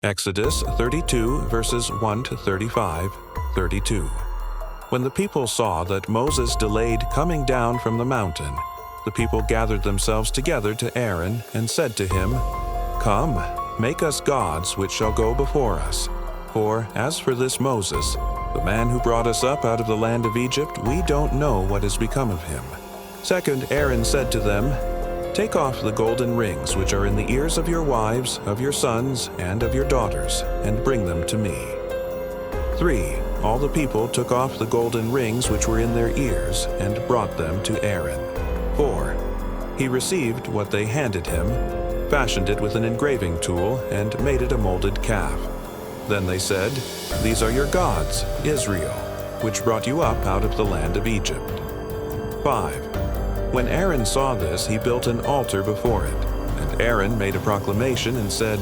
Exodus 32, verses 1 to 35, 32. When the people saw that Moses delayed coming down from the mountain, the people gathered themselves together to Aaron and said to him, "Come, make us gods which shall go before us. For as for this Moses, the man who brought us up out of the land of Egypt, we don't know what has become of him." Second, Aaron said to them, "Take off the golden rings which are in the ears of your wives, of your sons, and of your daughters, and bring them to me." 3. All the people took off the golden rings which were in their ears, and brought them to Aaron. 4. He received what they handed him, fashioned it with an engraving tool, and made it a molded calf. Then they said, "These are your gods, Israel, which brought you up out of the land of Egypt." 5. When Aaron saw this, he built an altar before it, and Aaron made a proclamation and said,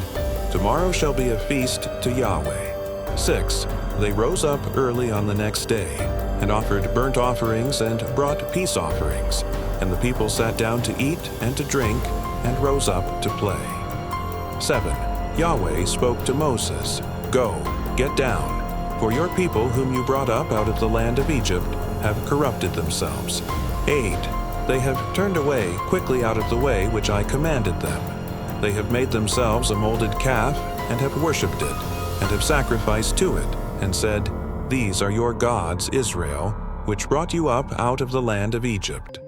"Tomorrow shall be a feast to Yahweh." 6. They rose up early on the next day, and offered burnt offerings and brought peace offerings, and the people sat down to eat and to drink, and rose up to play. 7. Yahweh spoke to Moses, "Go, get down, for your people whom you brought up out of the land of Egypt have corrupted themselves. 8. They have turned away quickly out of the way which I commanded them. They have made themselves a molded calf, and have worshipped it, and have sacrificed to it, and said, 'These are your gods, Israel, which brought you up out of the land of Egypt.'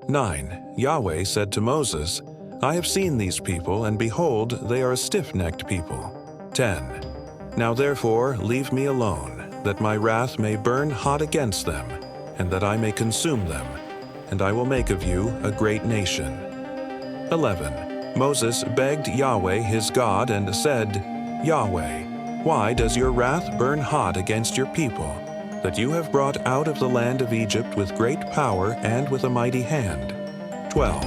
9. Yahweh said to Moses, "I have seen these people, and behold, they are a stiff-necked people." 10. Now therefore leave me alone, that my wrath may burn hot against them, and that I may consume them, and I will make of you a great nation. 11. Moses begged Yahweh his God and said, "Yahweh, why does your wrath burn hot against your people, that you have brought out of the land of Egypt with great power and with a mighty hand?" 12.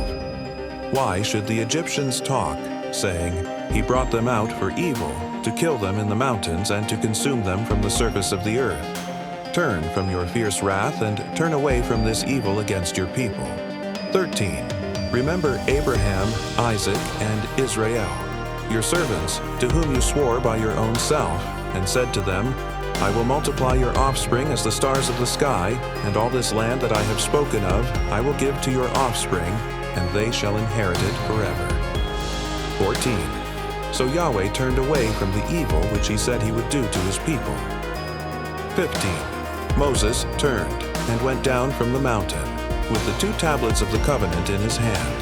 Why should the Egyptians talk, saying, "He brought them out for evil, to kill them in the mountains and to consume them from the surface of the earth? Turn from your fierce wrath and turn away from this evil against your people." 13. Remember Abraham, Isaac, and Israel, your servants, to whom you swore by your own self, and said to them, "I will multiply your offspring as the stars of the sky, and all this land that I have spoken of I will give to your offspring, and they shall inherit it forever." 14. So Yahweh turned away from the evil which he said he would do to his people. 15. Moses turned and went down from the mountain, with the 2 tablets of the covenant in his hand,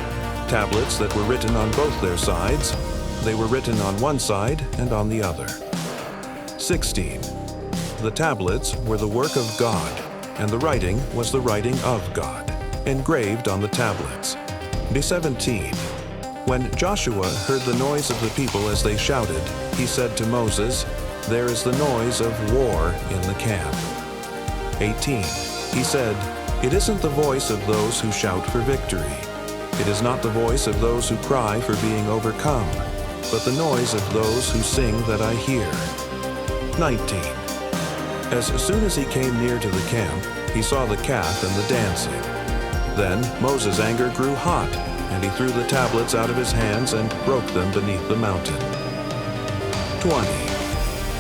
tablets that were written on both their sides. They were written on one side and on the other. 16. The tablets were the work of God, and the writing was the writing of God, engraved on the tablets. 17. When Joshua heard the noise of the people as they shouted, he said to Moses, "There is the noise of war in the camp." 18. He said, "It isn't the voice of those who shout for victory. It is not the voice of those who cry for being overcome, but the noise of those who sing that I hear." 19. As soon as he came near to the camp, he saw the calf and the dancing. Then Moses' anger grew hot, and he threw the tablets out of his hands and broke them beneath the mountain. 20.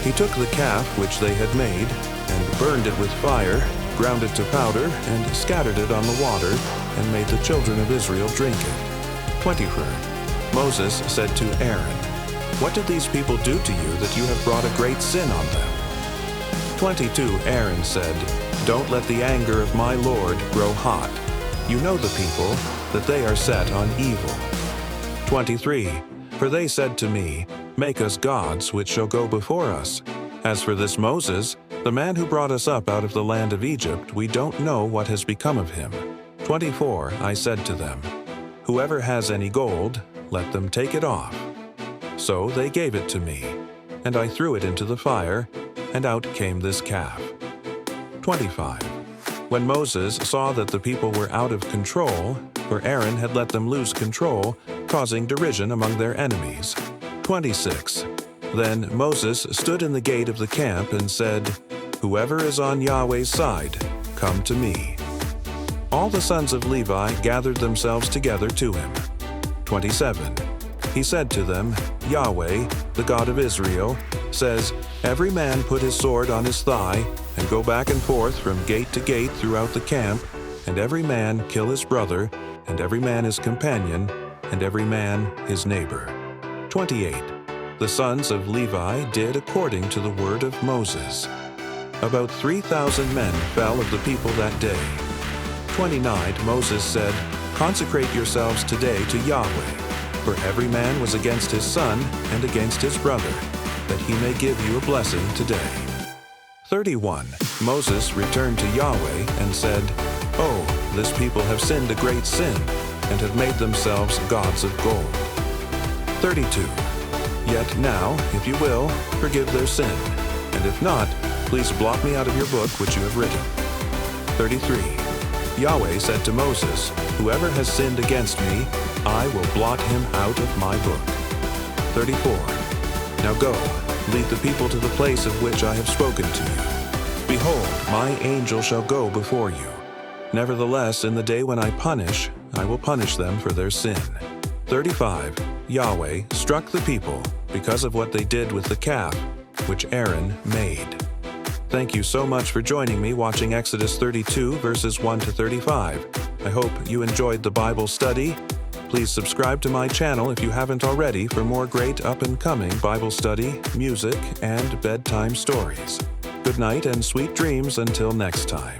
He took the calf which they had made, and burned it with fire, ground it to powder, and scattered it on the water, and made the children of Israel drink it. 21. Moses said to Aaron, "What did these people do to you that you have brought a great sin on them?" 22. Aaron said, "Don't let the anger of my Lord grow hot. You know the people, that they are set on evil." 23. For they said to me, "Make us gods which shall go before us. As for this Moses, the man who brought us up out of the land of Egypt, we don't know what has become of him." 24. I said to them, "Whoever has any gold, let them take it off." So they gave it to me, and I threw it into the fire, and out came this calf. 25. When Moses saw that the people were out of control, for Aaron had let them lose control, causing derision among their enemies. 26. Then Moses stood in the gate of the camp and said, "Whoever is on Yahweh's side, come to me." All the sons of Levi gathered themselves together to him. 27. He said to them, Yahweh, the God of Israel, says, "Every man put his sword on his thigh, and go back and forth from gate to gate throughout the camp, and every man kill his brother, and every man his companion, and every man his neighbor." 28. The sons of Levi did according to the word of Moses. About 3,000 men fell of the people that day. 29. Moses said, "Consecrate yourselves today to Yahweh, for every man was against his son and against his brother, that he may give you a blessing today." 31. Moses returned to Yahweh and said, "Oh, this people have sinned a great sin, and have made themselves gods of gold." 32. Yet now, if you will, forgive their sin, and if not, please blot me out of your book which you have written. 33. Yahweh said to Moses, "Whoever has sinned against me, I will blot him out of my book." 34. Now go, lead the people to the place of which I have spoken to you. Behold, my angel shall go before you. Nevertheless, in the day when I will punish them for their sin. 35. Yahweh struck the people because of what they did with the calf, which Aaron made. Thank you so much for joining me watching Exodus 32 verses 1 to 35. I hope you enjoyed the Bible study. Please subscribe to my channel if you haven't already for more great up-and-coming Bible study, music, and bedtime stories. Good night and sweet dreams until next time.